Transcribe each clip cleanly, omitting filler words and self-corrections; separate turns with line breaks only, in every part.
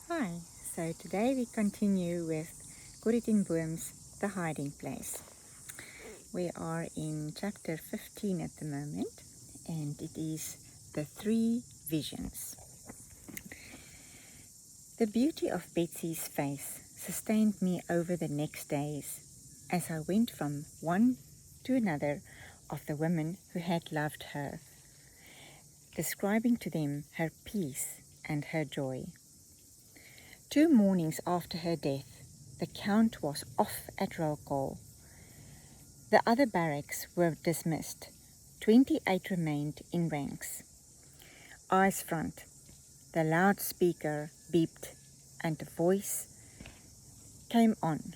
Hi, so today we continue with Corrie The Hiding Place. We are in chapter 15 at the moment, and it is the three visions. The beauty of Betsy's face sustained me over the next days as I went from one to another of the women who had loved her, describing to them her peace and her joy. 2 mornings after her death, the Count was off at roll call. The other barracks were dismissed. 28 remained in ranks. Eyes front, the loudspeaker beeped and a voice came on.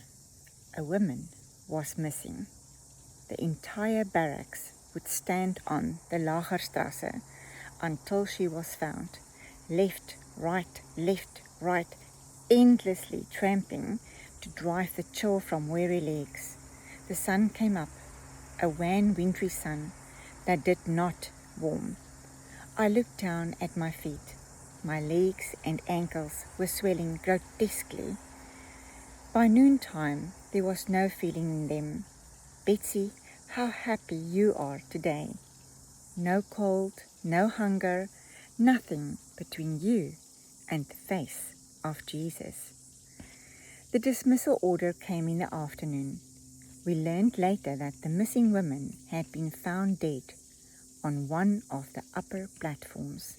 A woman was missing. The entire barracks would stand on the Lagerstrasse until she was found. Left, right, endlessly tramping to drive the chill from weary legs. The sun came up, a wan wintry sun that did not warm. I looked down at my feet. My legs and ankles were swelling grotesquely. By noontime, there was no feeling in them. Betsy, how happy you are today. No cold, no hunger, nothing between you and the face of Jesus. The dismissal order came in the afternoon. We learned later that the missing women had been found dead on one of the upper platforms.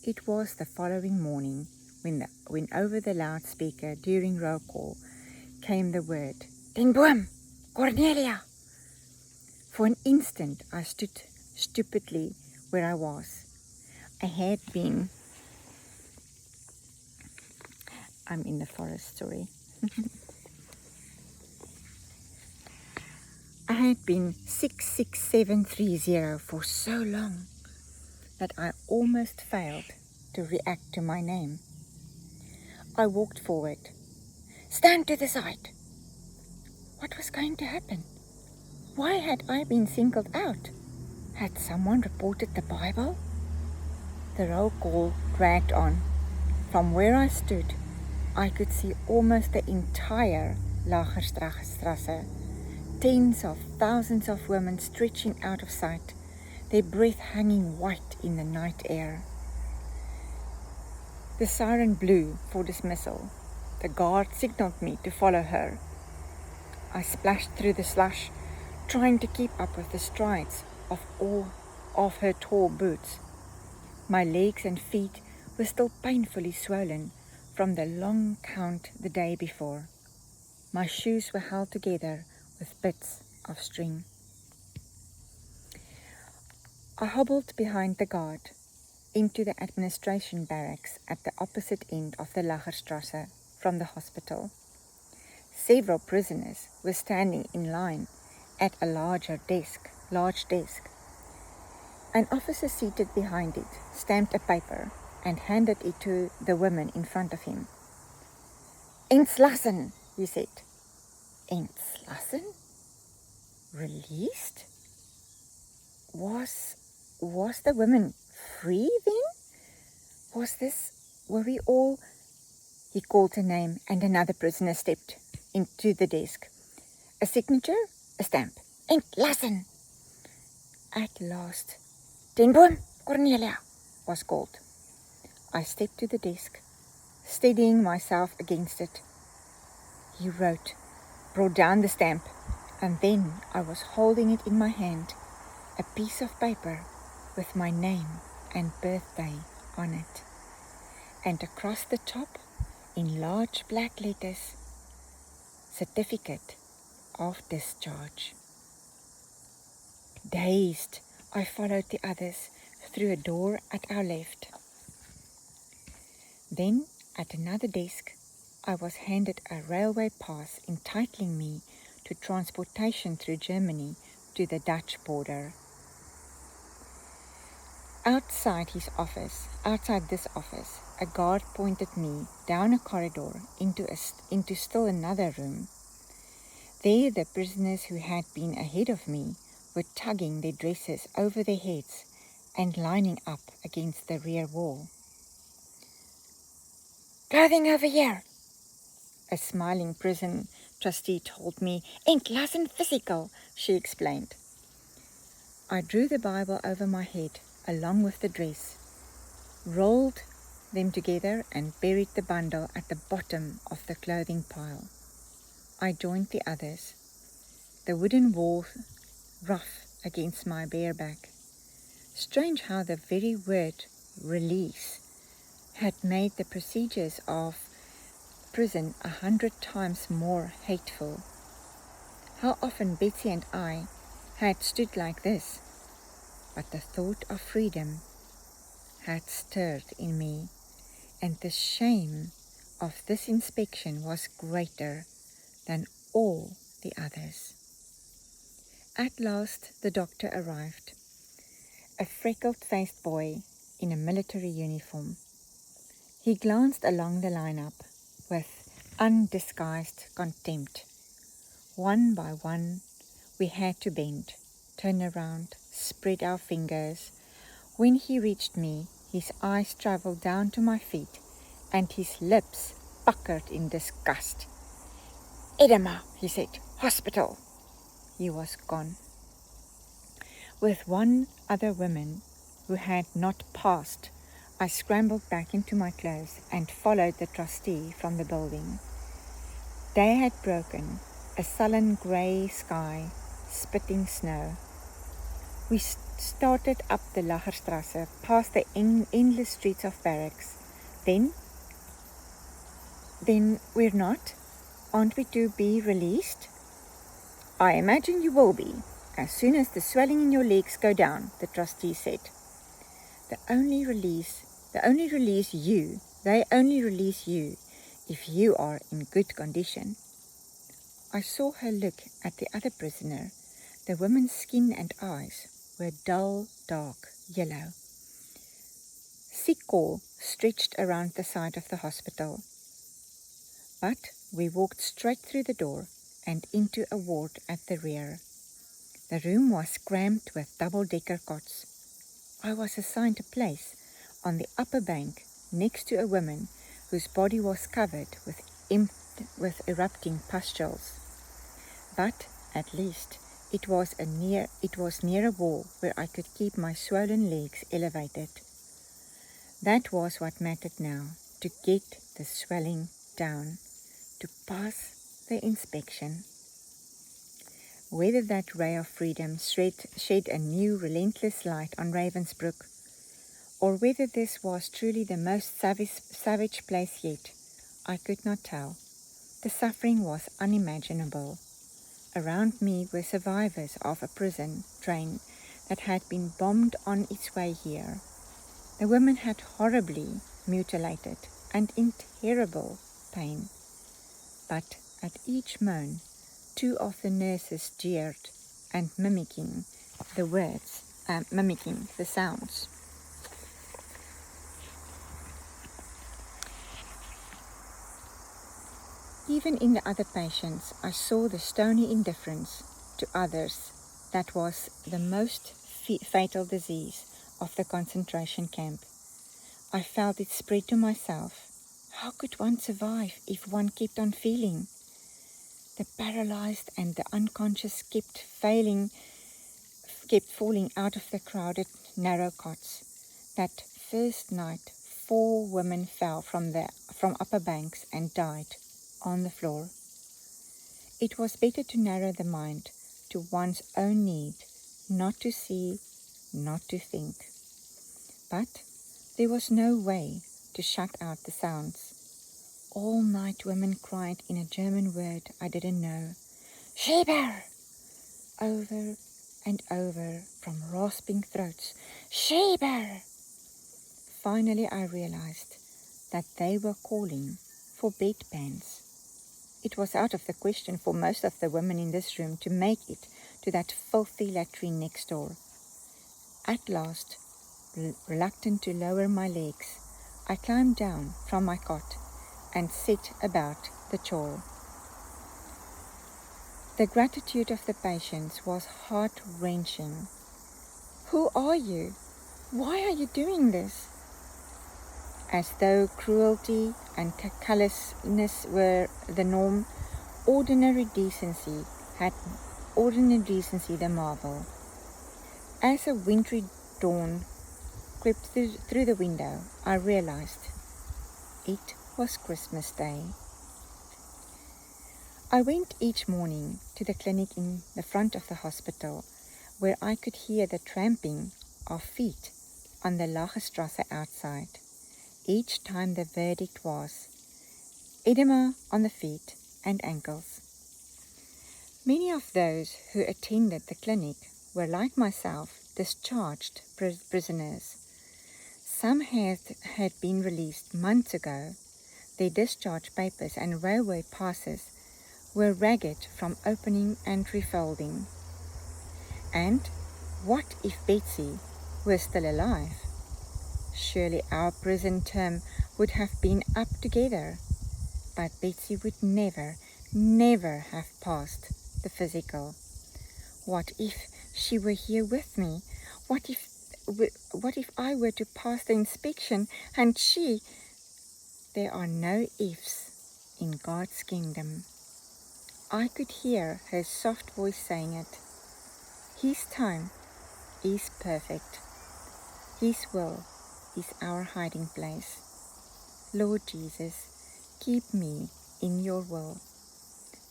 It was the following morning when over the loudspeaker during roll call came the word, "Den Boom! Cornelia!" For an instant I stood stupidly where I was. I'm in the forest, sorry. I had been 66730 for so long that I almost failed to react to my name. I walked forward. Stand to the side. What was going to happen? Why had I been singled out? Had someone reported the Bible? The roll call dragged on. From where I stood, I could see almost the entire Lagerstrasse. Tens of thousands of women stretching out of sight, their breath hanging white in the night air. The siren blew for dismissal. The guard signaled me to follow her. I splashed through the slush, trying to keep up with the strides of all of her tall boots. My legs and feet were still painfully swollen from the long count the day before. My shoes were held together with bits of string. I hobbled behind the guard into the administration barracks at the opposite end of the Lagerstrasse from the hospital. Several prisoners were standing in line at a large desk. An officer seated behind it stamped a paper and handed it to the woman in front of him. "Entslassen," he said. Entslassen? Released? Was the woman free then? Were we all... He called a name and another prisoner stepped into the desk. A signature, a stamp. Entlassen! At last, "Den Boom, Cornelia," was called. I stepped to the desk, steadying myself against it. He wrote, brought down the stamp, and then I was holding it in my hand, a piece of paper with my name and birthday on it. And across the top, in large black letters, Certificate of Discharge. Dazed, I followed the others through a door at our left. Then, at another desk, I was handed a railway pass entitling me to transportation through Germany to the Dutch border. Outside this office, a guard pointed me down a corridor into still another room. There the prisoners who had been ahead of me were tugging their dresses over their heads and lining up against the rear wall. "Clothing over here," a smiling prison trustee told me. "Entlassen physical," she explained. I drew the Bible over my head along with the dress, rolled them together and buried the bundle at the bottom of the clothing pile. I joined the others, the wooden wall rough against my bare back. Strange how the very word release had made the procedures of prison 100 times more hateful. How often Betsy and I had stood like this, but the thought of freedom had stirred in me, and the shame of this inspection was greater than all the others. At last the doctor arrived, a freckled-faced boy in a military uniform. He glanced along the lineup with undisguised contempt. One by one, we had to bend, turn around, spread our fingers. When he reached me, his eyes traveled down to my feet, and his lips puckered in disgust. "Edema," he said. "Hospital." He was gone. With one other woman who had not passed, I scrambled back into my clothes and followed the trustee from the building. Day had broken, a sullen grey sky, spitting snow. We started up the Lagerstrasse, past the endless streets of barracks. Then we're not? Aren't we to be released? "I imagine you will be, as soon as the swelling in your legs go down," the trustee said. They only release you if you are in good condition. I saw her look at the other prisoner. The woman's skin and eyes were dull, dark yellow. Sick call stretched around the side of the hospital. But we walked straight through the door and into a ward at the rear. The room was crammed with double-decker cots. I was assigned a place on the upper bank next to a woman whose body was covered with erupting pustules. But at least it was near a wall where I could keep my swollen legs elevated. That was what mattered now, to get the swelling down, to pass the inspection. Whether that ray of freedom shed a new relentless light on Ravensbrück, or whether this was truly the most savage place yet, I could not tell. The suffering was unimaginable. Around me were survivors of a prison train that had been bombed on its way here. The women had horribly mutilated and in terrible pain. But at each moan, two of the nurses jeered and mimicking the sounds. Even in the other patients, I saw the stony indifference to others that was the most fatal disease of the concentration camp. I felt it spread to myself. How could one survive if one kept on feeling? The paralyzed and the unconscious kept falling out of the crowded, narrow cots. That first night, 4 women fell from upper banks and died on the floor. It was better to narrow the mind to one's own need, not to see, not to think. But there was no way to shut out the sounds. All night women cried in a German word I didn't know. "Schieber!" Over and over from rasping throats. "Schieber!" Finally I realized that they were calling for bedpans. It was out of the question for most of the women in this room to make it to that filthy latrine next door. At last, reluctant to lower my legs, I climbed down from my cot and set about the chore. The gratitude of the patients was heart-wrenching. "Who are you? Why are you doing this?" As though cruelty and callousness were the norm, ordinary decency the marvel. As a wintry dawn crept through the window, I realized it was Christmas Day. I went each morning to the clinic in the front of the hospital, where I could hear the tramping of feet on the Lagerstrasse outside. Each time the verdict was edema on the feet and ankles. Many of those who attended the clinic were, like myself, discharged prisoners. Some had been released months ago. Their discharge papers and railway passes were ragged from opening and refolding. And what if Betsy were still alive? Surely our prison term would have been up together. But Betsy would never have passed the physical. What if she were here with me? What if I were to pass the inspection and she... There are no ifs in God's kingdom. I could hear her soft voice saying it. His time is perfect. His will is our hiding place. Lord Jesus, keep me in your will.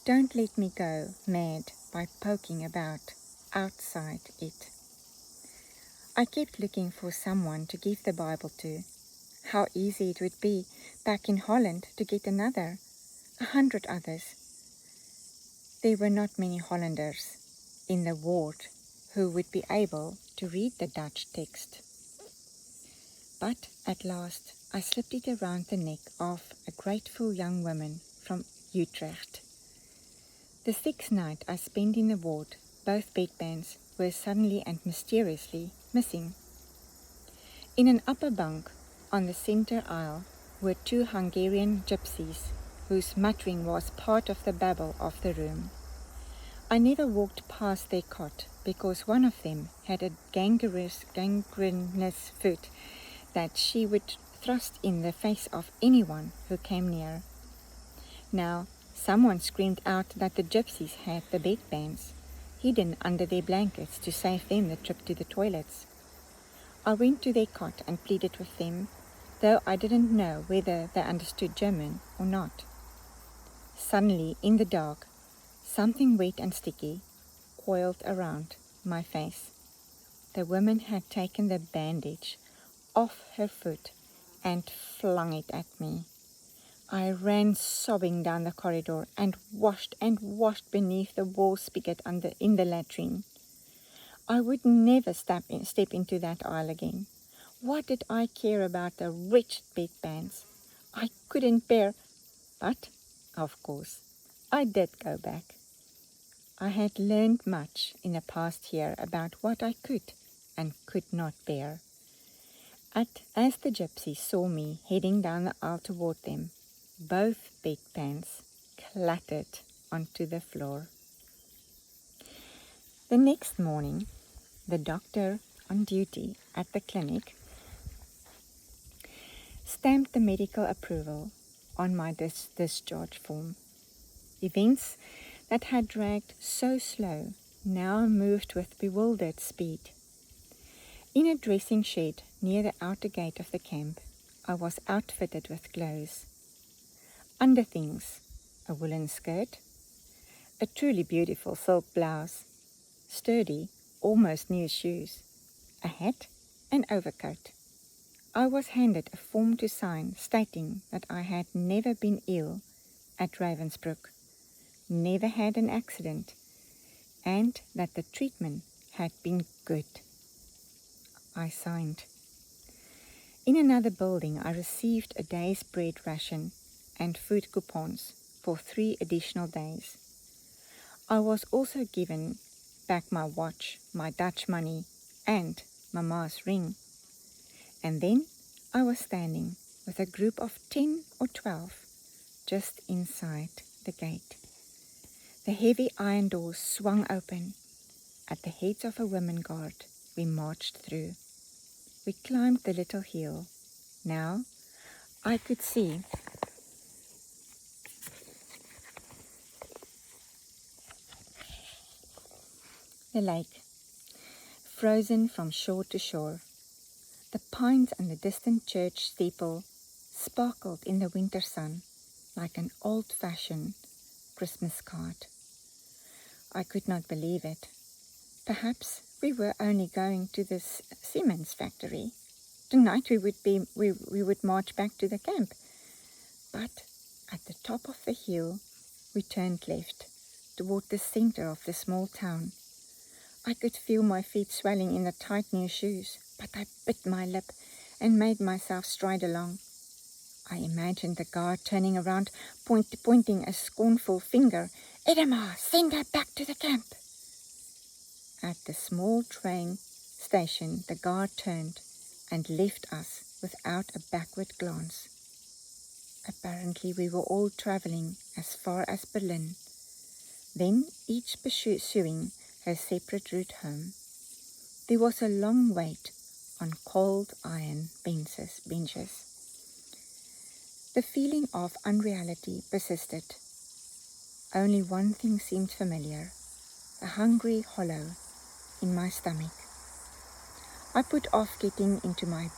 Don't let me go mad by poking about outside it. I kept looking for someone to give the Bible to. How easy it would be back in Holland to get another, 100 others. There were not many Hollanders in the ward who would be able to read the Dutch text. But at last I slipped it around the neck of a grateful young woman from Utrecht. The 6th night I spent in the ward, both bedbands were suddenly and mysteriously missing. In an upper bunk on the center aisle were 2 Hungarian gypsies, whose muttering was part of the babble of the room. I never walked past their cot because one of them had a gangrenous foot that she would thrust in the face of anyone who came near. Now, someone screamed out that the gypsies had the bedbands hidden under their blankets to save them the trip to the toilets. I went to their cot and pleaded with them, though I didn't know whether they understood German or not. Suddenly, in the dark, something wet and sticky coiled around my face. The woman had taken the bandage off her foot and flung it at me. I ran sobbing down the corridor and washed beneath the wall spigot in the latrine. I would never step into that aisle again. What did I care about the wretched bedbands? I couldn't bear, but, of course, I did go back. I had learned much in the past year about what I could and could not bear. As the gypsies saw me heading down the aisle toward them, both bedpans clattered onto the floor. The next morning, the doctor on duty at the clinic stamped the medical approval on my discharge form. Events that had dragged so slow now moved with bewildered speed. In a dressing shed near the outer gate of the camp, I was outfitted with clothes. Underthings, a woolen skirt, a truly beautiful silk blouse, sturdy, almost new shoes, a hat, and overcoat. I was handed a form to sign stating that I had never been ill at Ravensbrück, never had an accident, and that the treatment had been good. I signed. In another building, I received a day's bread ration and food coupons for 3 additional days. I was also given back my watch, my Dutch money, and Mama's ring. And then I was standing with a group of 10 or 12 just inside the gate. The heavy iron doors swung open. At the heads of a women guard, we marched through. We climbed the little hill. Now I could see the lake, frozen from shore to shore. The pines and the distant church steeple sparkled in the winter sun like an old-fashioned Christmas card. I could not believe it. Perhaps we were only going to this Siemens factory. Tonight we would march back to the camp. But at the top of the hill, we turned left toward the center of the small town. I could feel my feet swelling in the tight new shoes, but I bit my lip and made myself stride along. I imagined the guard turning around, pointing a scornful finger. "Edema, send her back to the camp." At the small train station, the guard turned and left us without a backward glance. Apparently, we were all traveling as far as Berlin, then each pursuing her separate route home. There was a long wait on cold iron benches. The feeling of unreality persisted. Only one thing seemed familiar, a hungry hollow in my stomach. I put off getting into my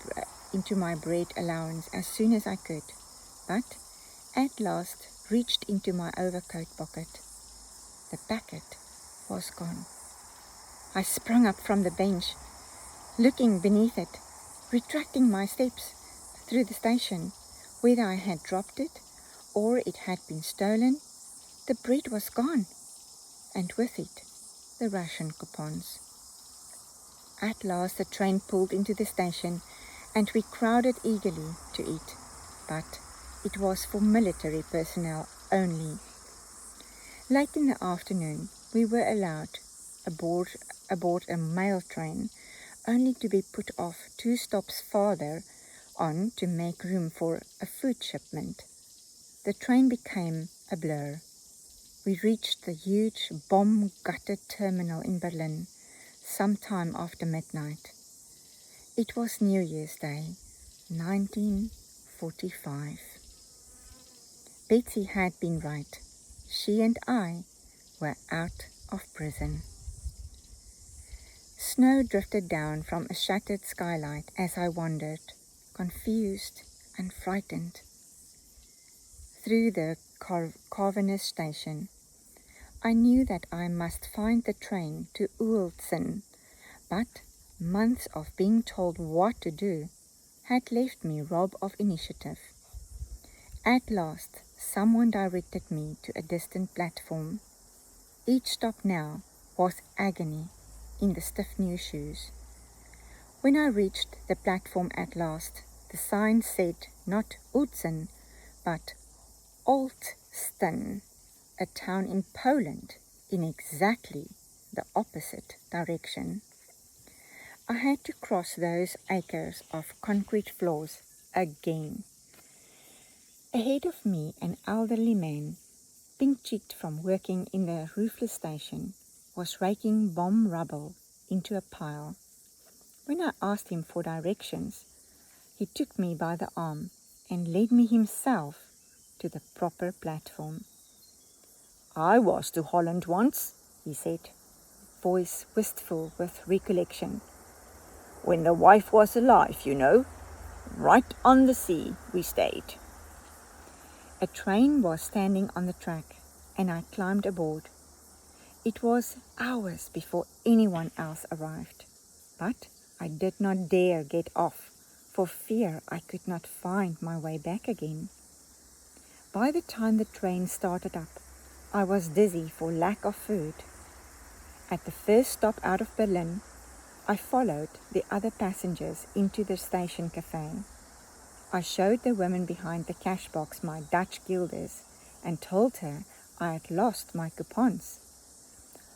bread allowance as soon as I could, but at last reached into my overcoat pocket. The packet was gone. I sprung up from the bench, looking beneath it, retracting my steps through the station. Whether I had dropped it or it had been stolen, the bread was gone, and with it, the ration coupons. At last the train pulled into the station, and we crowded eagerly to eat, but it was for military personnel only. Late in the afternoon, we were allowed aboard a mail train, only to be put off 2 stops farther on to make room for a food shipment. The train became a blur. We reached the huge bomb-gutted terminal in Berlin sometime after midnight. It was New Year's Day, 1945. Betsy had been right. She and I were out of prison. Snow drifted down from a shattered skylight as I wandered, confused and frightened, through the Corrie station. I knew that I must find the train to Uelzen, but months of being told what to do had left me robbed of initiative. At last, someone directed me to a distant platform. Each stop now was agony in the stiff new shoes. When I reached the platform at last, the sign said not Uelzen, but Olsztyn, a town in Poland, in exactly the opposite direction. I had to cross those acres of concrete floors again. Ahead of me, an elderly man, pink-cheeked from working in the roofless station, was raking bomb rubble into a pile. When I asked him for directions, he took me by the arm and led me himself to the proper platform. "I was to Holland once," he said, voice wistful with recollection. "When the wife was alive, you know. Right on the sea we stayed." A train was standing on the track, and I climbed aboard. It was hours before anyone else arrived, but I did not dare get off for fear I could not find my way back again. By the time the train started up, I was dizzy for lack of food. At the first stop out of Berlin, I followed the other passengers into the station cafe. I showed the woman behind the cash box my Dutch guilders and told her I had lost my coupons.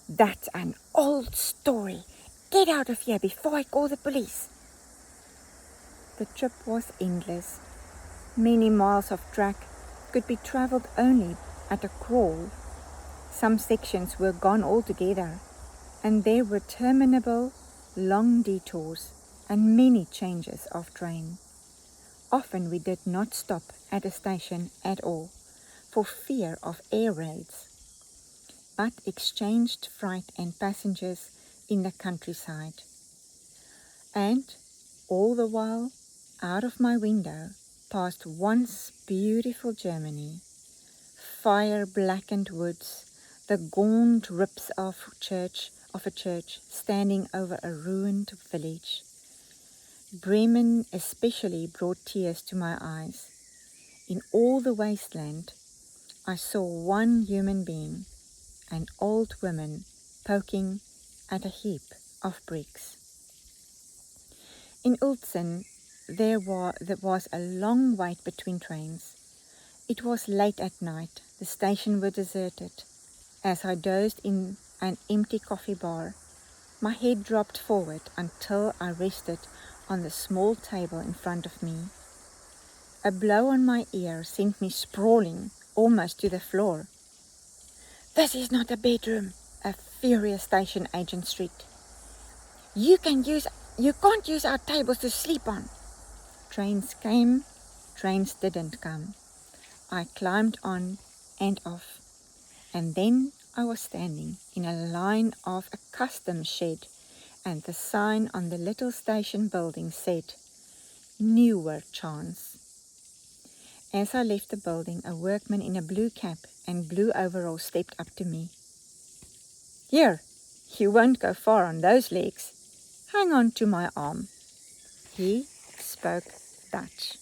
"That's an old story. Get out of here before I call the police." The trip was endless. Many miles of track could be traveled only at a crawl. Some sections were gone altogether, and there were interminable long detours and many changes of train. Often we did not stop at a station at all for fear of air raids, but exchanged freight and passengers in the countryside. And all the while, out of my window, passed once beautiful Germany, fire-blackened woods, the gaunt ribs of a church standing over a ruined village. Bremen especially brought tears to my eyes. In all the wasteland, I saw one human being, an old woman poking at a heap of bricks. In Uelzen, there was a long wait between trains. It was late at night. The station was deserted. As I dozed in an empty coffee bar, my head dropped forward until I rested on the small table in front of me. A blow on my ear sent me sprawling almost to the floor. "This is not a bedroom," a furious station agent shrieked. You can't use our tables to sleep on." Trains came, trains didn't come. I climbed on and off, and then I was standing in a line of a customs shed, and the sign on the little station building said, "Newer Chance." As I left the building, a workman in a blue cap and blue overalls stepped up to me. "Here, you won't go far on those legs. Hang on to my arm." He spoke Dutch.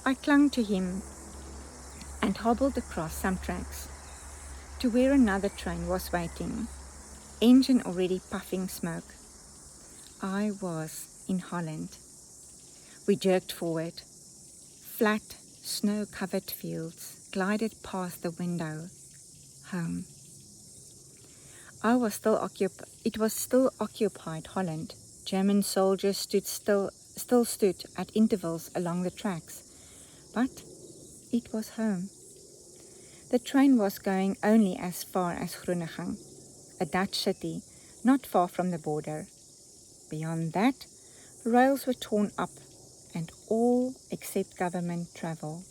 I clung to him and hobbled across some tracks to where another train was waiting, engine already puffing smoke. I was in Holland. We jerked forward. Flat, snow-covered fields glided past the window. Home. It was still occupied Holland. German soldiers still stood at intervals along the tracks. But it was home. The train was going only as far as Groningen, a Dutch city not far from the border. Beyond that, rails were torn up and all except government travel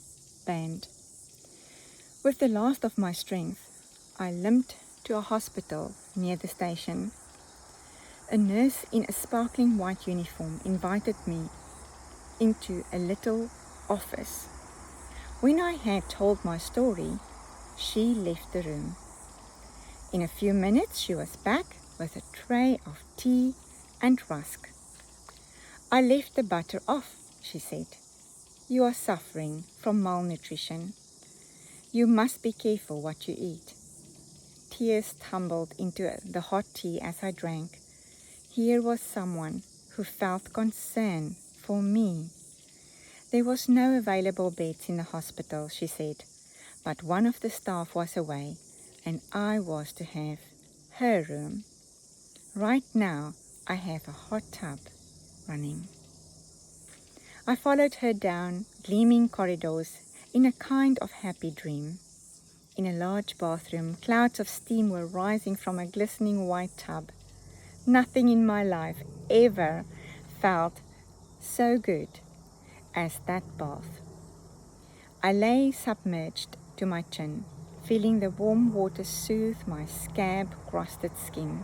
banned. With the last of my strength, I limped to a hospital near the station. A nurse in a sparkling white uniform invited me into a little office. When I had told my story, she left the room. In a few minutes, she was back with a tray of tea and rusk. "I left the butter off," she said. "You are suffering from malnutrition. You must be careful what you eat." Tears tumbled into the hot tea as I drank. Here was someone who felt concern for me. There was no available beds in the hospital, she said, but one of the staff was away, and I was to have her room. Right now, I have a hot tub running. I followed her down gleaming corridors in a kind of happy dream. In a large bathroom, clouds of steam were rising from a glistening white tub. Nothing in my life ever felt so good as that bath. I lay submerged to my chin, feeling the warm water soothe my scab-crusted skin.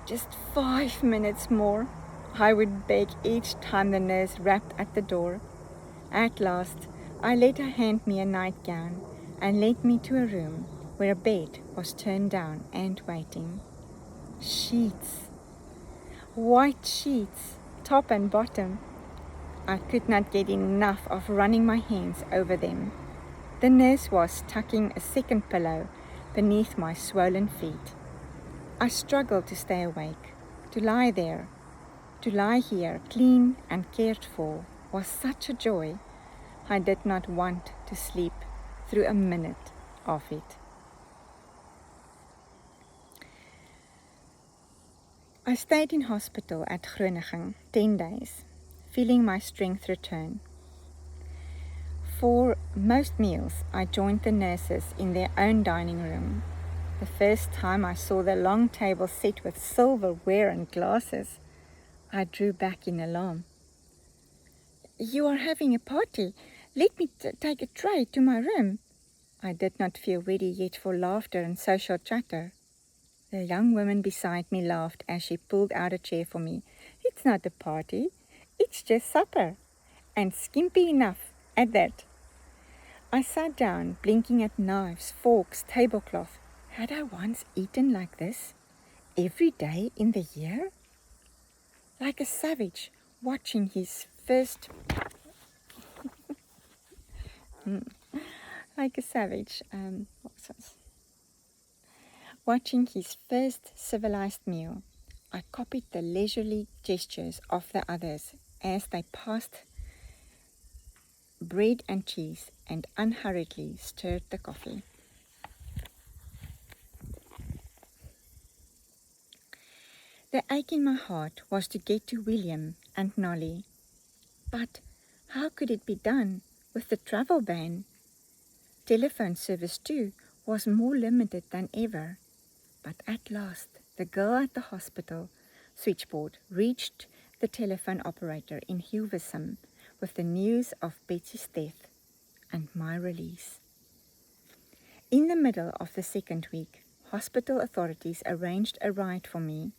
"Just 5 minutes more," I would beg each time the nurse rapped at the door. At last, I let her hand me a nightgown and led me to a room where a bed was turned down and waiting. Sheets. White sheets, top and bottom. I could not get enough of running my hands over them. The nurse was tucking a second pillow beneath my swollen feet. I struggled to stay awake. To lie here, clean and cared for, was such a joy. I did not want to sleep through a minute of it. I stayed in hospital at Groningen 10 days, feeling my strength return. For most meals, I joined the nurses in their own dining room. The first time I saw the long table set with silverware and glasses, I drew back in alarm. "You are having a party. Let me take a tray to my room." I did not feel ready yet for laughter and social chatter. The young woman beside me laughed as she pulled out a chair for me. "It's not a party. It's just supper. And skimpy enough at that." I sat down, blinking at knives, forks, tablecloth. Had I once eaten like this? Every day in the year? Like a savage watching his first... like a savage, watching his first civilized meal, I copied the leisurely gestures of the others as they passed bread and cheese and unhurriedly stirred the coffee. The ache in my heart was to get to William and Nolly. But how could it be done with the travel ban? Telephone service too was more limited than ever. But at last, the girl at the hospital switchboard reached the telephone operator in Hilversum with the news of Betsy's death and my release. In the middle of the second week, hospital authorities arranged a ride for me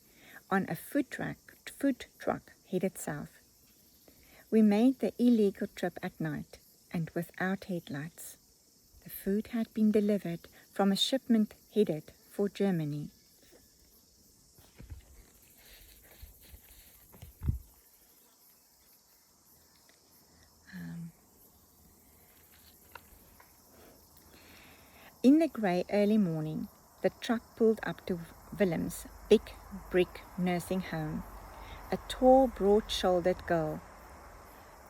on a food truck headed south. We made the illegal trip at night and without headlights. The food had been delivered from a shipment headed for Germany. In the grey early morning, the truck pulled up to Willem's big brick nursing home. A tall, broad-shouldered girl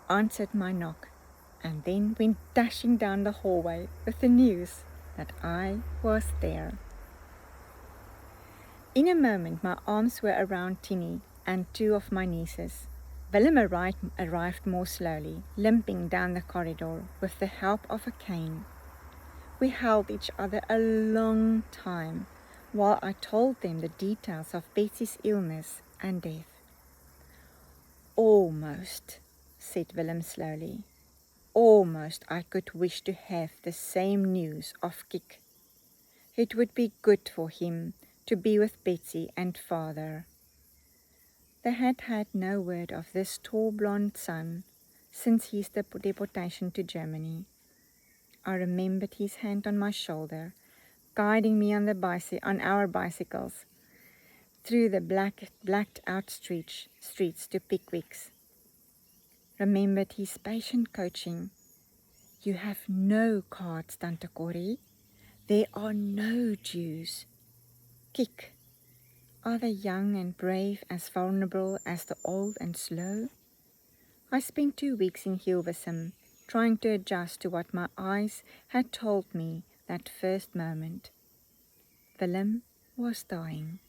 answered my knock and then went dashing down the hallway with the news that I was there. In a moment, my arms were around Tini and two of my nieces. Willem arrived more slowly, limping down the corridor with the help of a cane. We held each other a long time while I told them the details of Betsy's illness and death. "Almost," said Willem slowly. "Almost I could wish to have the same news of Kik. It would be good for him to be with Betsy and father." They had had no word of this tall blonde son since his deportation to Germany. I remembered his hand on my shoulder, guiding me on our bicycles through the blacked out streets to Pickwick's. Remembered his patient coaching. "You have no cards, Tante Corrie. There are no Jews. Kik, are the young and brave as vulnerable as the old and slow?" I spent 2 weeks in Hilversum, trying to adjust to what my eyes had told me that first moment. Willem was dying.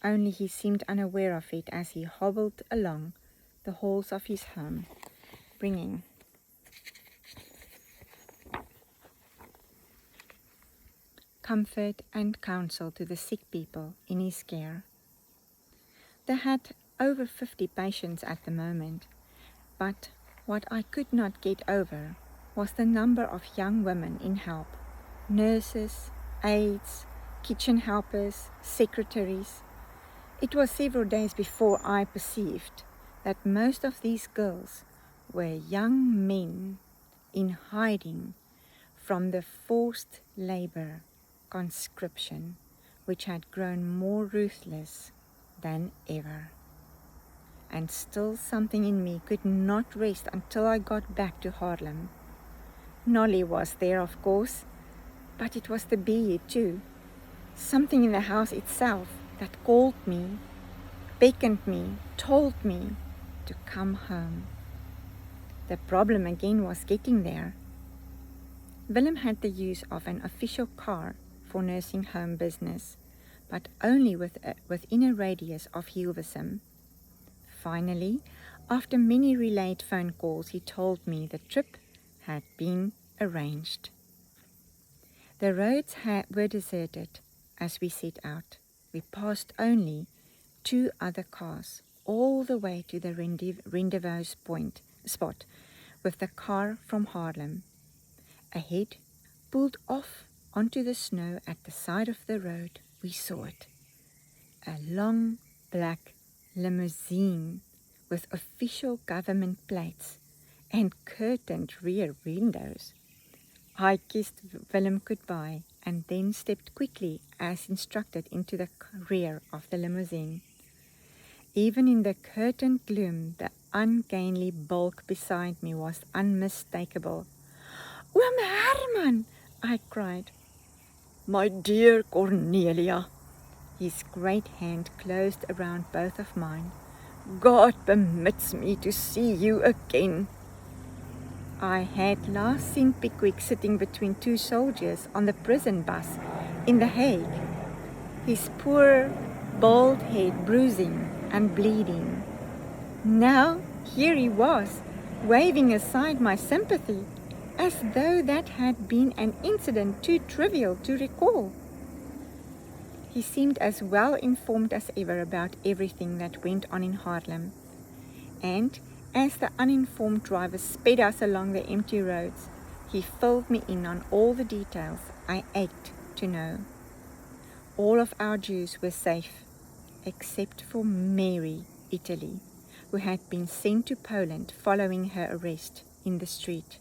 Only he seemed unaware of it as he hobbled along the halls of his home, bringing comfort and counsel to the sick people in his care. They had over 50 patients at the moment, but what I could not get over was the number of young women in help: nurses, aides, kitchen helpers, secretaries. It was several days before I perceived that most of these girls were young men in hiding from the forced labor conscription, which had grown more ruthless than ever. And still something in me could not rest until I got back to Haarlem. Nolly was there, of course, but it was the bee too. Something in the house itself that called me, beckoned me, told me to come home. The problem again was getting there. Willem had the use of an official car for nursing home business, but only within a radius of Hilversum. Finally, after many relayed phone calls, he told me the trip had been arranged. The roads were deserted as we set out. We passed only 2 other cars all the way to the rendezvous spot with the car from Haarlem. Ahead, pulled off onto the snow at the side of the road, we saw it. A long black limousine with official government plates and curtained rear windows. I kissed Willem goodbye and then stepped quickly as instructed into the rear of the limousine. Even in the curtained gloom, the ungainly bulk beside me was unmistakable. "Oom Herman!" I cried. "My dear Cornelia!" His great hand closed around both of mine. "God permits me to see you again." I had last seen Pickwick sitting between 2 soldiers on the prison bus in The Hague, his poor bald head bruising and bleeding. Now here he was, waving aside my sympathy, as though that had been an incident too trivial to recall. He seemed as well informed as ever about everything that went on in Haarlem, and as the uninformed driver sped us along the empty roads, he filled me in on all the details I ached to know. All of our Jews were safe, except for Mary, Italy, who had been sent to Poland following her arrest in the street.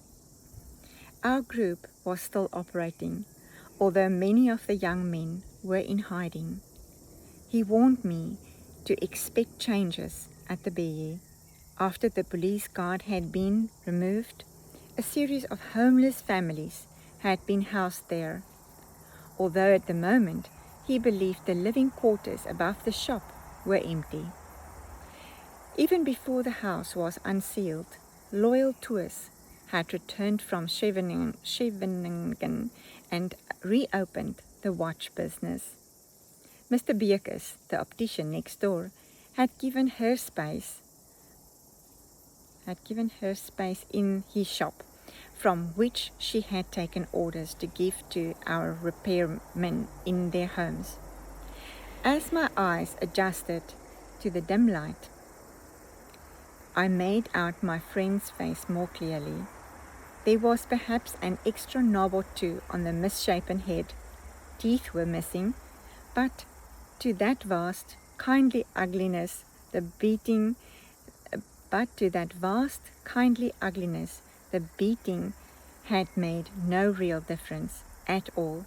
Our group was still operating, although many of the young men were in hiding. He warned me to expect changes at the BE. After the police guard had been removed, a series of homeless families had been housed there, although at the moment he believed the living quarters above the shop were empty. Even before the house was unsealed, loyal tourists had returned from Scheveningen and reopened the watch business. Mr. Bekes, the optician next door, had given her space in his shop, from which she had taken orders to give to our repairmen in their homes. As my eyes adjusted to the dim light, I made out my friend's face more clearly. There was perhaps an extra knob or 2 on the misshapen head. Teeth were missing, but to that vast, kindly ugliness, the beating had made no real difference at all.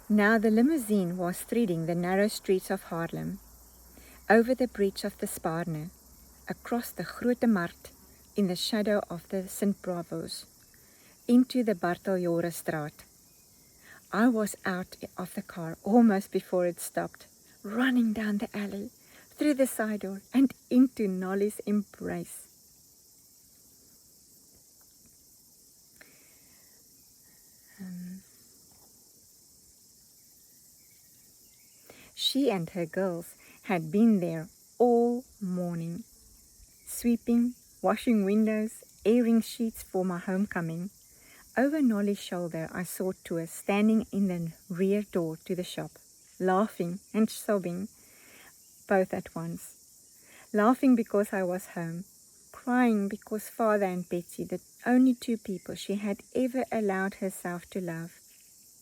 Now the limousine was threading the narrow streets of Haarlem, over the bridge of the Sparne, across the Grote Markt in the shadow of the St. Bravos, into the Barteljorestraat. I was out of the car almost before it stopped, running down the alley, through the side door, and into Nolly's embrace. She and her girls had been there all morning, sweeping, washing windows, airing sheets for my homecoming. Over Nolly's shoulder I saw Tour standing in the rear door to the shop, laughing and sobbing, both at once. Laughing because I was home, crying because Father and Betsy, the only 2 people she had ever allowed herself to love,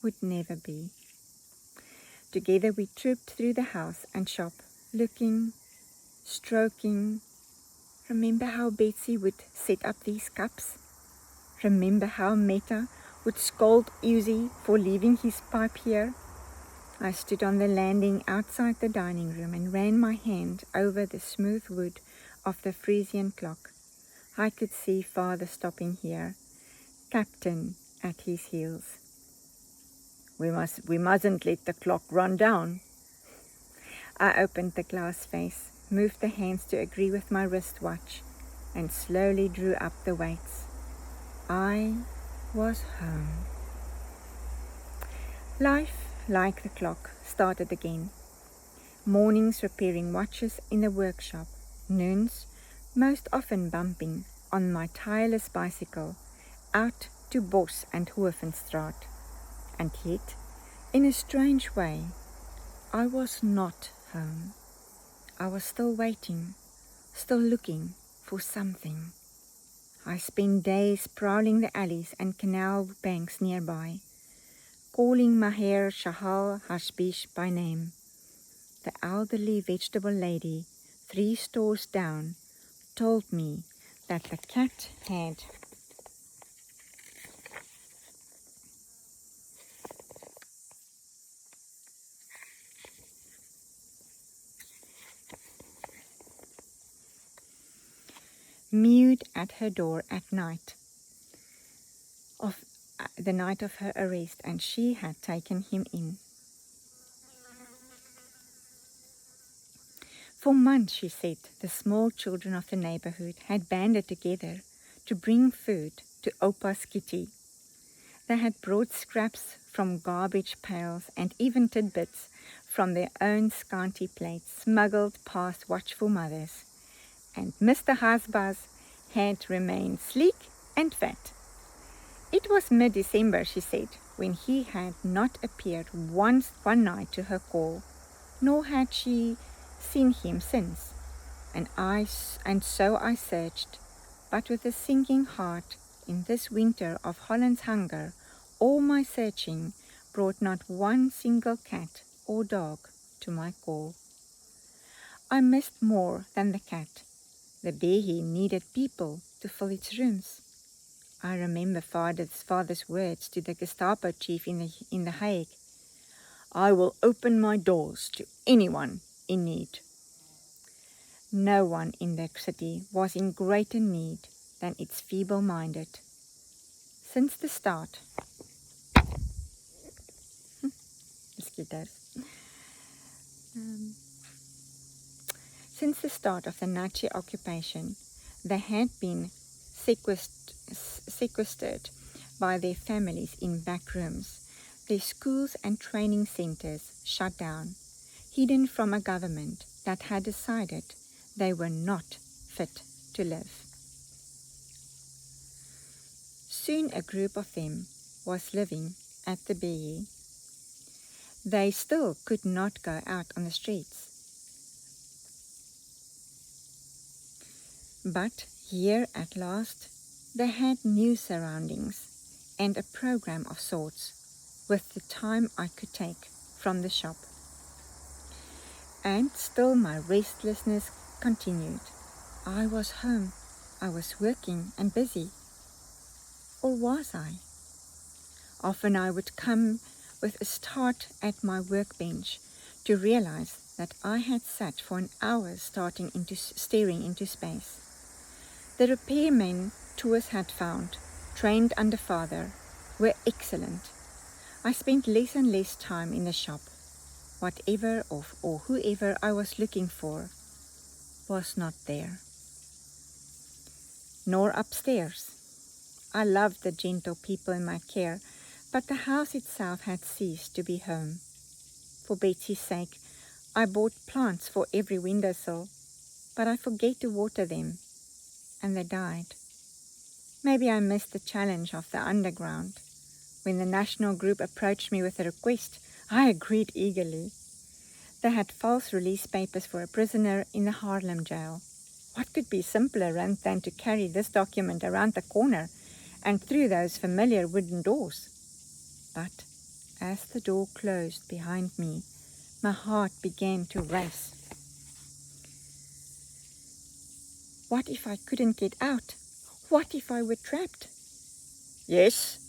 would never be. Together we trooped through the house and shop, looking, stroking. Remember how Betsy would set up these cups? Remember how Meta would scold Uzi for leaving his pipe here? I stood on the landing outside the dining room and ran my hand over the smooth wood of the Frisian clock. I could see Father stopping here, Captain at his heels. We mustn't let the clock run down. I opened the glass face, moved the hands to agree with my wristwatch, and slowly drew up the weights. I was home. Life like the clock, started again. Mornings repairing watches in the workshop, noons most often bumping on my tireless bicycle out to Bos and Hoofenstraat. And yet, in a strange way, I was not home. I was still waiting, still looking for something. I spent days prowling the alleys and canal banks nearby, calling Maher Shahal Hashbish by name. The elderly vegetable lady, 3 stores down, told me that the cat had mewed at her door at night of the night of her arrest, and she had taken him in. For months, she said, the small children of the neighborhood had banded together to bring food to Opa's kitty. They had brought scraps from garbage pails and even tidbits from their own scanty plates, smuggled past watchful mothers. And Mr. Hasbaz had remained sleek and fat. It was mid-December, she said, when he had not appeared one night to her call, nor had she seen him since. And so I searched, but with a sinking heart, in this winter of Holland's hunger, all my searching brought not one single cat or dog to my call. I missed more than the cat. The Behe needed people to fill its rooms. I remember father's words to the Gestapo chief in the Hague. I will open my doors to anyone in need. No one in the city was in greater need than its feeble-minded. Since the start, mosquitoes. Since the start of the Nazi occupation, they had been sequestered by their families in back rooms, their schools and training centers shut down, hidden from a government that had decided they were not fit to live. Soon a group of them was living at the Behe. They still could not go out on the streets. But here at last, they had new surroundings and a program of sorts, with the time I could take from the shop. And still my restlessness continued. I was home, I was working and busy. Or was I? Often I would come with a start at my workbench to realize that I had sat for an hour staring into space. The repairmen Tours had found, trained under father, were excellent. I spent less and less time in the shop. Whatever or whoever I was looking for was not there. Nor upstairs. I loved the gentle people in my care, but the house itself had ceased to be home. For Betsy's sake, I bought plants for every windowsill, but I forget to water them, and they died. Maybe I missed the challenge of the underground. When the national group approached me with a request, I agreed eagerly. They had false release papers for a prisoner in the Haarlem jail. What could be simpler than to carry this document around the corner and through those familiar wooden doors? But as the door closed behind me, my heart began to race. What if I couldn't get out? What if I were trapped? Yes,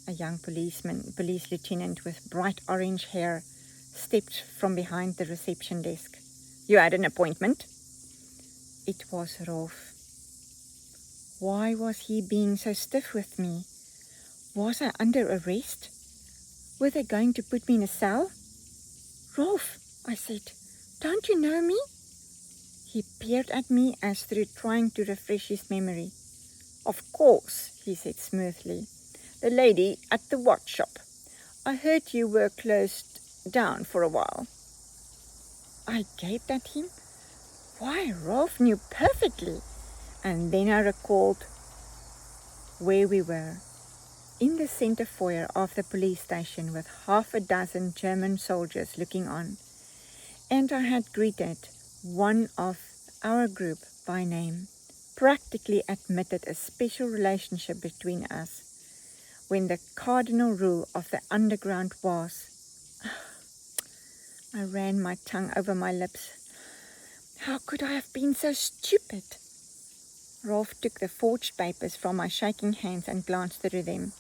a young police lieutenant with bright orange hair stepped from behind the reception desk. You had an appointment? It was Rolf. Why was he being so stiff with me? Was I under arrest? Were they going to put me in a cell? Rolf, I said, don't you know me? He peered at me as through trying to refresh his memory. Of course, he said smoothly. The lady at the watch shop. I heard you were closed down for a while." I gaped at him. Why, Rolf knew perfectly. And then I recalled where we were, in the center foyer of the police station with 6 German soldiers looking on. And I had greeted one of our group by name, practically admitted a special relationship between us, when the cardinal rule of the underground was. I ran my tongue over my lips. How could I have been so stupid? Rolf took the forged papers from my shaking hands and glanced through them.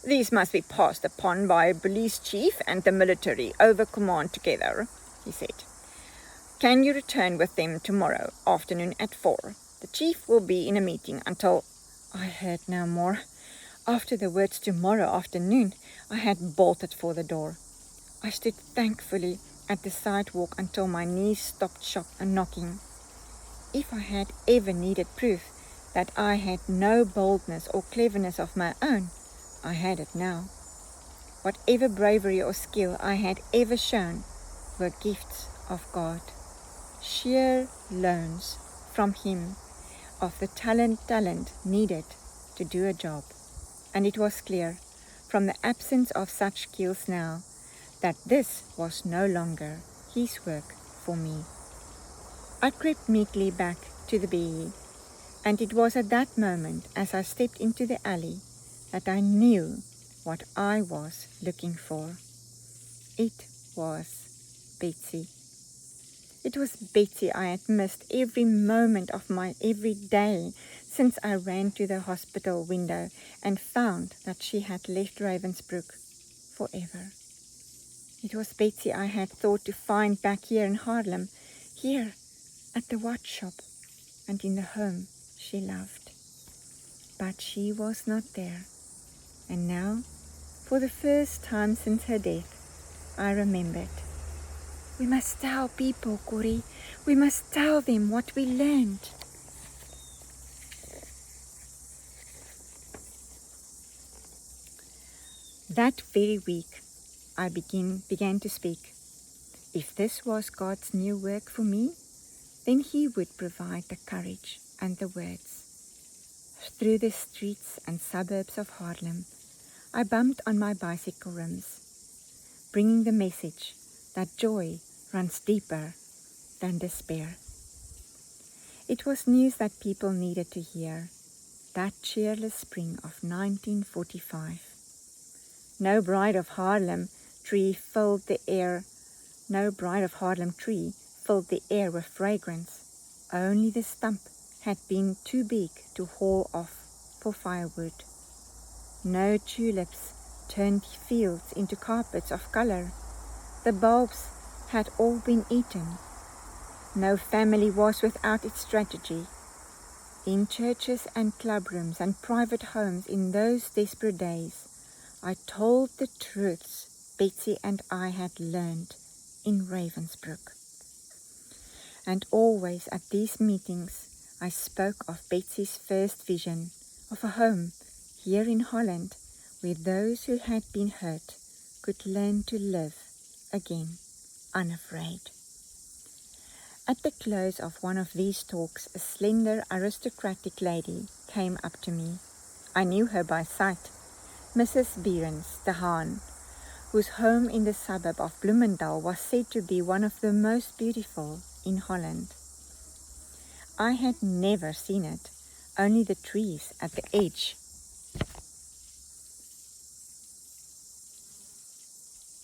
"These must be passed upon by a police chief and the military over command together," he said. "Can you return with them tomorrow afternoon at 4? The chief will be in a meeting until—" I heard no more. After the words "tomorrow afternoon," I had bolted for the door. I stood thankfully at the sidewalk until my knees stopped knocking. If I had ever needed proof that I had no boldness or cleverness of my own, I had it now. Whatever bravery or skill I had ever shown were gifts of God, sheer loans from Him of the talent needed to do a job. And it was clear, from the absence of such skills now, that this was no longer His work for me. I crept meekly back to the BE, and it was at that moment, as I stepped into the alley, that I knew what I was looking for. It was Betsy. It was Betsy I had missed every moment of my every day since I ran to the hospital window and found that she had left Ravensbrück forever. It was Betsy I had thought to find back here in Haarlem, here at the watch shop and in the home she loved. But she was not there. And now, for the first time since her death, I remembered. We must tell people, Corrie. We must tell them what we learned. That very week, I began to speak. If this was God's new work for me, then He would provide the courage and the words. Through the streets and suburbs of Haarlem, I bumped on my bicycle rims, bringing the message that joy runs deeper than despair. It was news that people needed to hear, that cheerless spring of 1945. No bride of Haarlem tree filled the air with fragrance. Only the stump had been too big to haul off for firewood. No tulips turned fields into carpets of color. The bulbs had all been eaten. No family was without its tragedy. In churches and clubrooms and private homes in those desperate days, I told the truths Betsy and I had learned in Ravensbrück. And always at these meetings, I spoke of Betsy's first vision of a home here in Holland where those who had been hurt could learn to live again, unafraid. At the close of one of these talks, a slender, aristocratic lady came up to me. I knew her by sight, Mrs. Beerens de Haan, whose home in the suburb of Bloemendal was said to be one of the most beautiful in Holland. I had never seen it, only the trees at the edge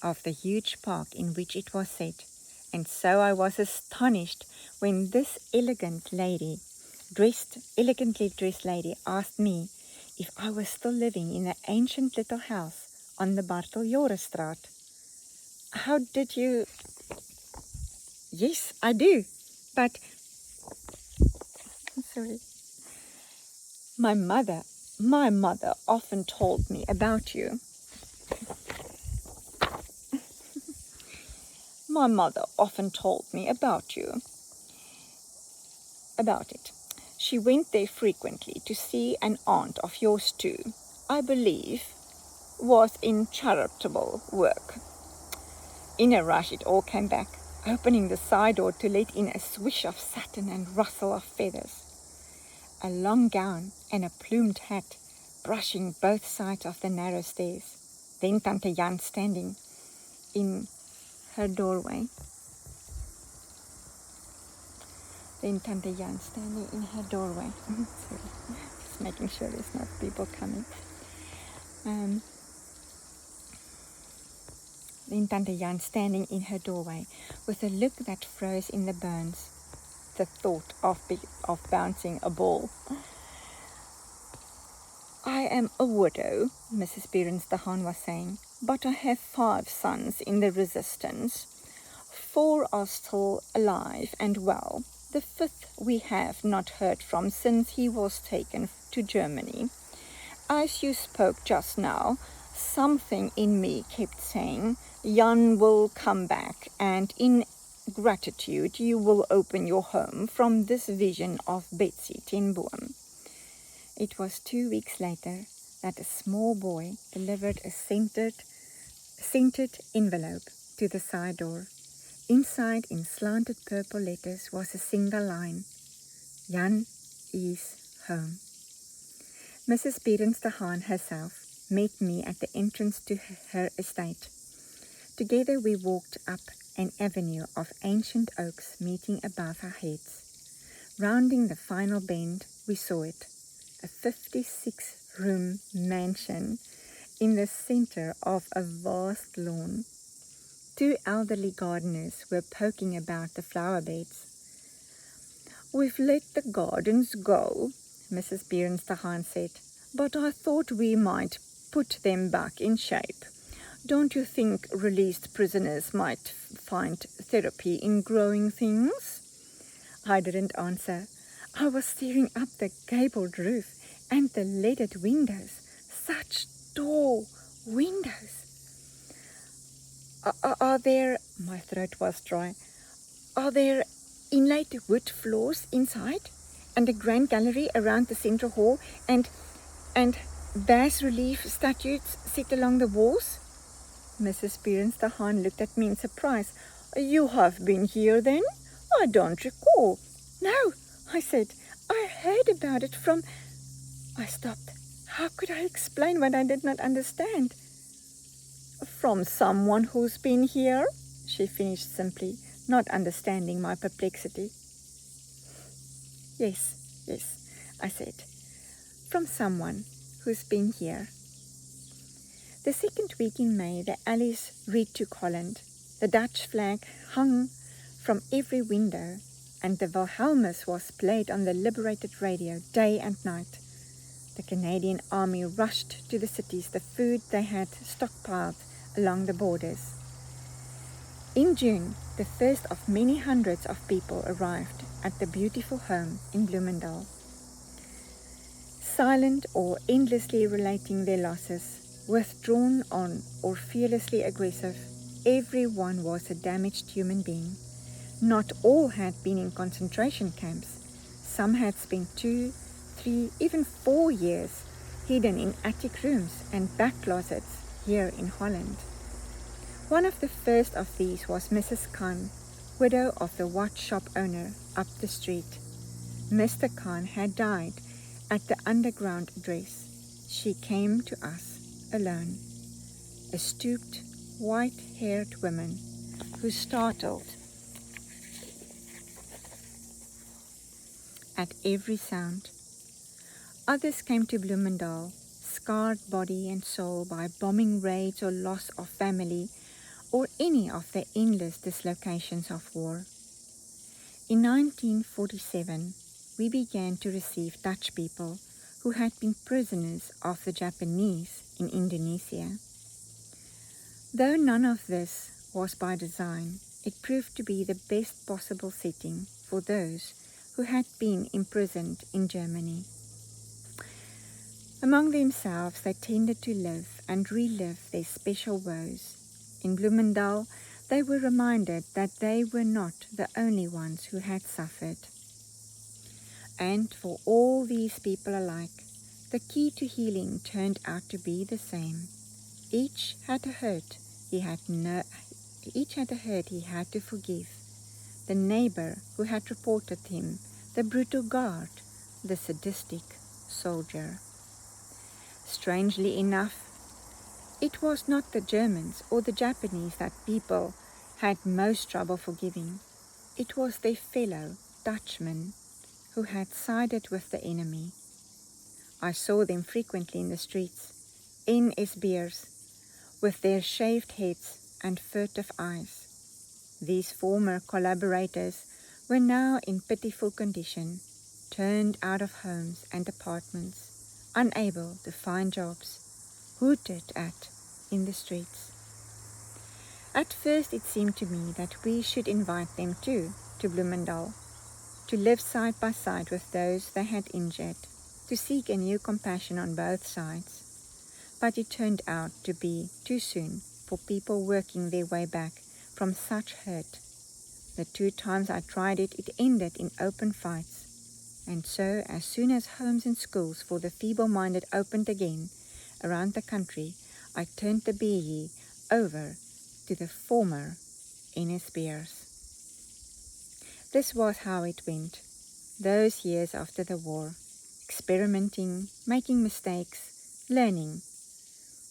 of the huge park in which it was set, and so I was astonished when this elegantly dressed lady asked me if I was still living in the ancient little house on the Barteljorenstraat. How did you... Yes, I do, but... Sorry. My mother often told me about you. My mother often told me about it. She went there frequently to see an aunt of yours too, I believe, was in charitable work. In a rush, it all came back, opening the side door to let in a swish of satin and rustle of feathers. A long gown and a plumed hat brushing both sides of the narrow stairs. Then Tante Jan standing in her doorway. Sorry, just making sure there's not people coming. Then Tante Jan standing in her doorway with a look that froze in the bones, the thought of bouncing a ball. I am a widow, Mrs. Behrens de Haan was saying, but I have 5 sons in the resistance. 4 are still alive and well. The 5th we have not heard from since he was taken to Germany. As you spoke just now, something in me kept saying, Jan will come back, and in gratitude you will open your home from this vision of Betsy ten Boom. It was 2 weeks later that a small boy delivered a scented envelope to the side door. Inside, in slanted purple letters, was a single line, Jan is home. Mrs. Behrens de Haan herself met me at the entrance to her estate. Together we walked up an avenue of ancient oaks meeting above our heads. Rounding the final bend, we saw it, a 56-room mansion in the center of a vast lawn. 2 elderly gardeners were poking about the flower beds. We've let the gardens go, Mrs. Behrens de Haan said, but I thought we might put them back in shape. Don't you think released prisoners might find therapy in growing things? I didn't answer. I was staring up the gabled roof and the leaded windows, such tall windows. Are there, my throat was dry, are there inlaid wood floors inside and a grand gallery around the central hall and bas-relief statues set along the walls? Mrs. Behrens de Haan looked at me in surprise. You have been here then? I don't recall. No, I said. I heard about it from... I stopped. How could I explain what I did not understand? From someone who's been here, she finished simply, not understanding my perplexity. Yes, I said. From someone who's been here. The second week in May, the alleys retook Holland. The Dutch flag hung from every window, and the Wilhelmus was played on the liberated radio day and night. The Canadian army rushed to the cities the food they had stockpiled along the borders. In June, the first of many hundreds of people arrived at the beautiful home in Bloemendal. Silent or endlessly relating their losses, withdrawn on or fearlessly aggressive, everyone was a damaged human being. Not all had been in concentration camps. Some had spent 2, 3, even 4 years hidden in attic rooms and back closets here in Holland. One of the first of these was Mrs. Khan, widow of the watch shop owner up the street. Mr. Khan had died at the underground address. She came to us alone, a stooped, white-haired woman who startled at every sound. Others came to Bloemendal, scarred body and soul by bombing raids or loss of family, or any of the endless dislocations of war. In 1947, we began to receive Dutch people who had been prisoners of the Japanese in Indonesia. Though none of this was by design, it proved to be the best possible setting for those who had been imprisoned in Germany. Among themselves, they tended to live and relive their special woes. In Bloemendal, they were reminded that they were not the only ones who had suffered. And for all these people alike, the key to healing turned out to be the same. Each had a hurt he Each had a hurt he had to forgive. The neighbor who had reported him, the brutal guard, the sadistic soldier. Strangely enough, it was not the Germans or the Japanese that people had most trouble forgiving. It was their fellow Dutchmen who had sided with the enemy. I saw them frequently in the streets, NSBers, with their shaved heads and furtive eyes. These former collaborators were now in pitiful condition, turned out of homes and apartments, unable to find jobs, hooted at in the streets. At first it seemed to me that we should invite them too to Bloemendal, to live side by side with those they had injured, to seek a new compassion on both sides. But it turned out to be too soon for people working their way back from such hurt. The 2 times I tried it, it ended in open fights. And so, as soon as homes and schools for the feeble-minded opened again around the country, I turned the BE over to the former NSBers. This was how it went, those years after the war, experimenting, making mistakes, learning.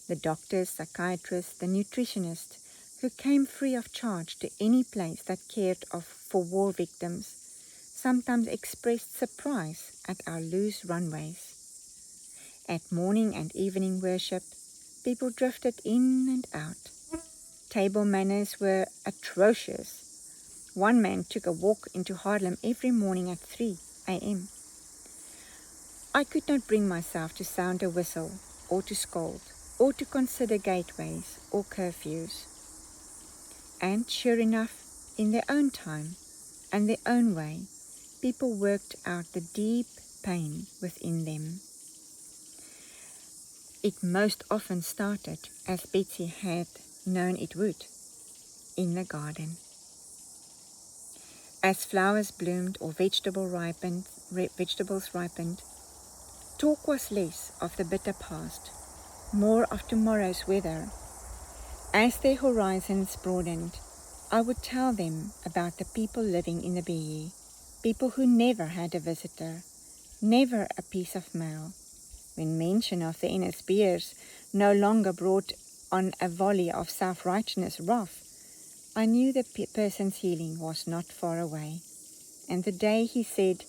The doctors, psychiatrists, the nutritionists who came free of charge to any place that cared for war victims sometimes expressed surprise at our loose runways. At morning and evening worship, people drifted in and out. Table manners were atrocious. One man took a walk into Haarlem every morning at 3 a.m. I could not bring myself to sound a whistle or to scold or to consider gateways or curfews. And sure enough, in their own time and their own way, people worked out the deep pain within them. It most often started, as Betsy had known it would, in the garden. As flowers bloomed or vegetables ripened, talk was less of the bitter past, more of tomorrow's weather. As their horizons broadened, I would tell them about the people living in the BE, people who never had a visitor, never a piece of mail. When mention of the NSBers no longer brought on a volley of self-righteousness wrath, I knew the person's healing was not far away. And the day he said,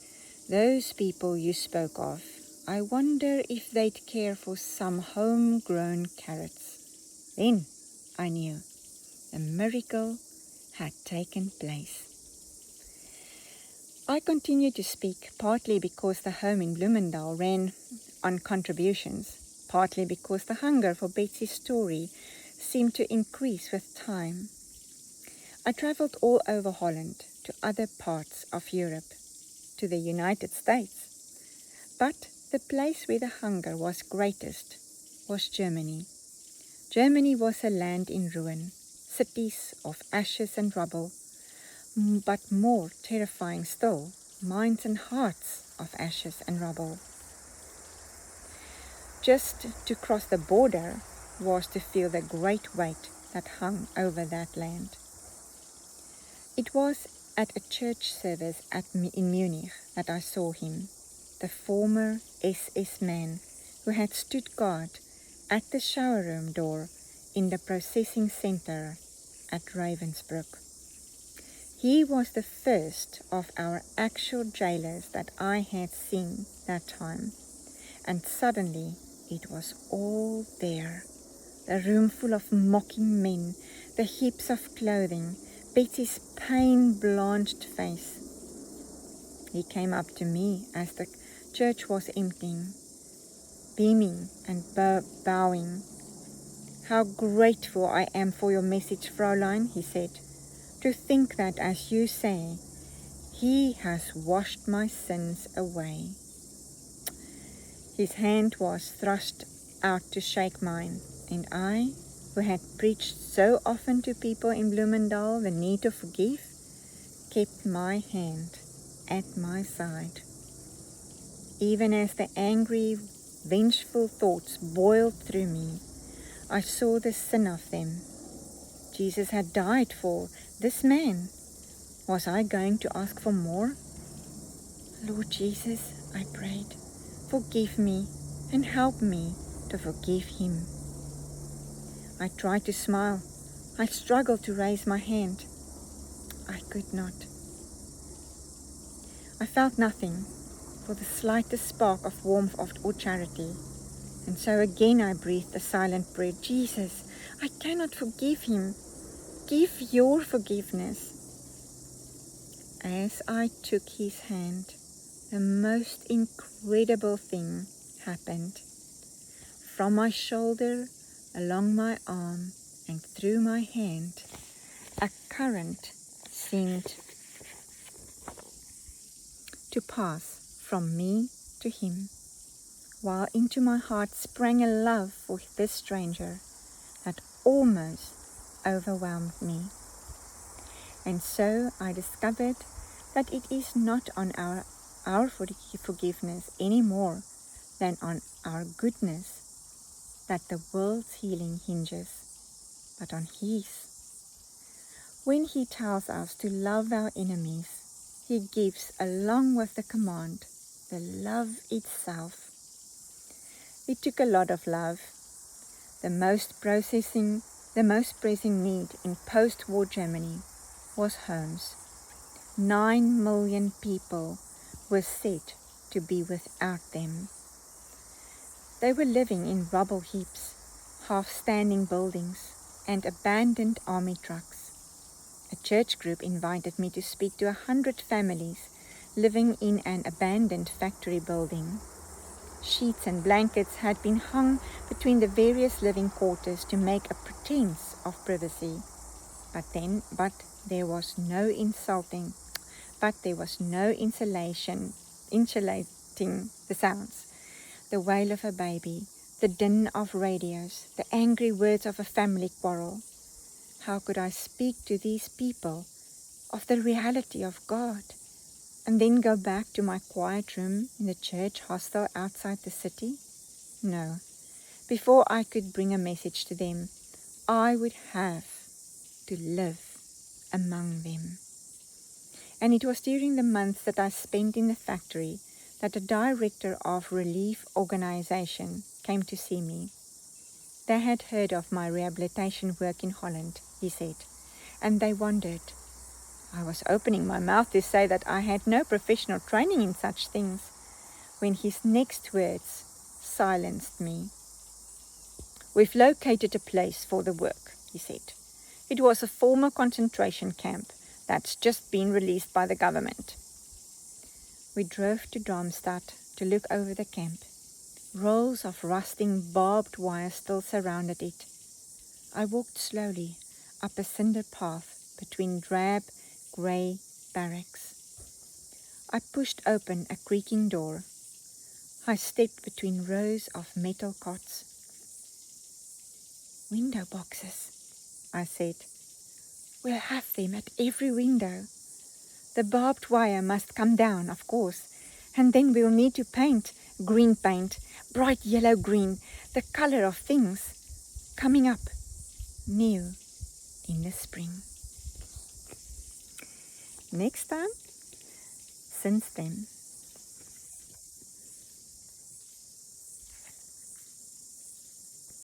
"Those people you spoke of, I wonder if they'd care for some homegrown carrots," then I knew the miracle had taken place. I continued to speak, partly because the home in Bloemendal ran on contributions, partly because the hunger for Betsy's story seemed to increase with time. I travelled all over Holland, to other parts of Europe, to the United States. But the place where the hunger was greatest was Germany. Germany was a land in ruin, cities of ashes and rubble, but more terrifying still, minds and hearts of ashes and rubble. Just to cross the border was to feel the great weight that hung over that land. It was at a church service in Munich that I saw him, the former SS man who had stood guard at the shower room door in the processing center at Ravensbrück. He was the first of our actual jailers that I had seen that time, and suddenly it was all there. The room full of mocking men, the heaps of clothing, Betsy's pain-blanched face. He came up to me as the church was emptying, beaming and bowing. "How grateful I am for your message, Fraulein," he said. "To think that, as you say, he has washed my sins away." His hand was thrust out to shake mine, and I, who had preached so often to people in Bloemendal the need to forgive, kept my hand at my side. Even as the angry, vengeful thoughts boiled through me, I saw the sin of them. Jesus had died for this man. Was I going to ask for more? Lord Jesus, I prayed, forgive me and help me to forgive him. I tried to smile. I struggled to raise my hand. I could not. I felt nothing for the slightest spark of warmth or charity. And so again I breathed a silent prayer. Jesus, I cannot forgive him. Give your forgiveness. As I took his hand, the most incredible thing happened. From my shoulder, along my arm, and through my hand, a current seemed to pass from me to him, while into my heart sprang a love for this stranger that almost overwhelmed me. And so I discovered that it is not on our forgiveness any more than on our goodness that the world's healing hinges, but on his. When he tells us to love our enemies, he gives, along with the command, the love itself. It took a lot of love. The most pressing need in post-war Germany was homes. 9 million people were said to be without them. They were living in rubble heaps, half-standing buildings, and abandoned army trucks. A church group invited me to speak to 100 families living in an abandoned factory building. Sheets and blankets had been hung between the various living quarters to make a pretense of privacy. But there was no insulating the sounds. The wail of a baby, the din of radios, the angry words of a family quarrel. How could I speak to these people of the reality of God and then go back to my quiet room in the church hostel outside the city? No. Before I could bring a message to them, I would have to live among them. And it was during the months that I spent in the factory that the director of relief organization came to see me. They had heard of my rehabilitation work in Holland, he said, and they wondered. I was opening my mouth to say that I had no professional training in such things, when his next words silenced me. We've located a place for the work, he said. It was a former concentration camp that's just been released by the government. We drove to Darmstadt to look over the camp. Rolls of rusting barbed wire still surrounded it. I walked slowly up a cinder path between drab, grey barracks. I pushed open a creaking door. I stepped between rows of metal cots. Window boxes, I said. We'll have them at every window. The barbed wire must come down, of course, and then we'll need to paint green paint, bright yellow-green, the color of things coming up new in the spring. Next time, since then,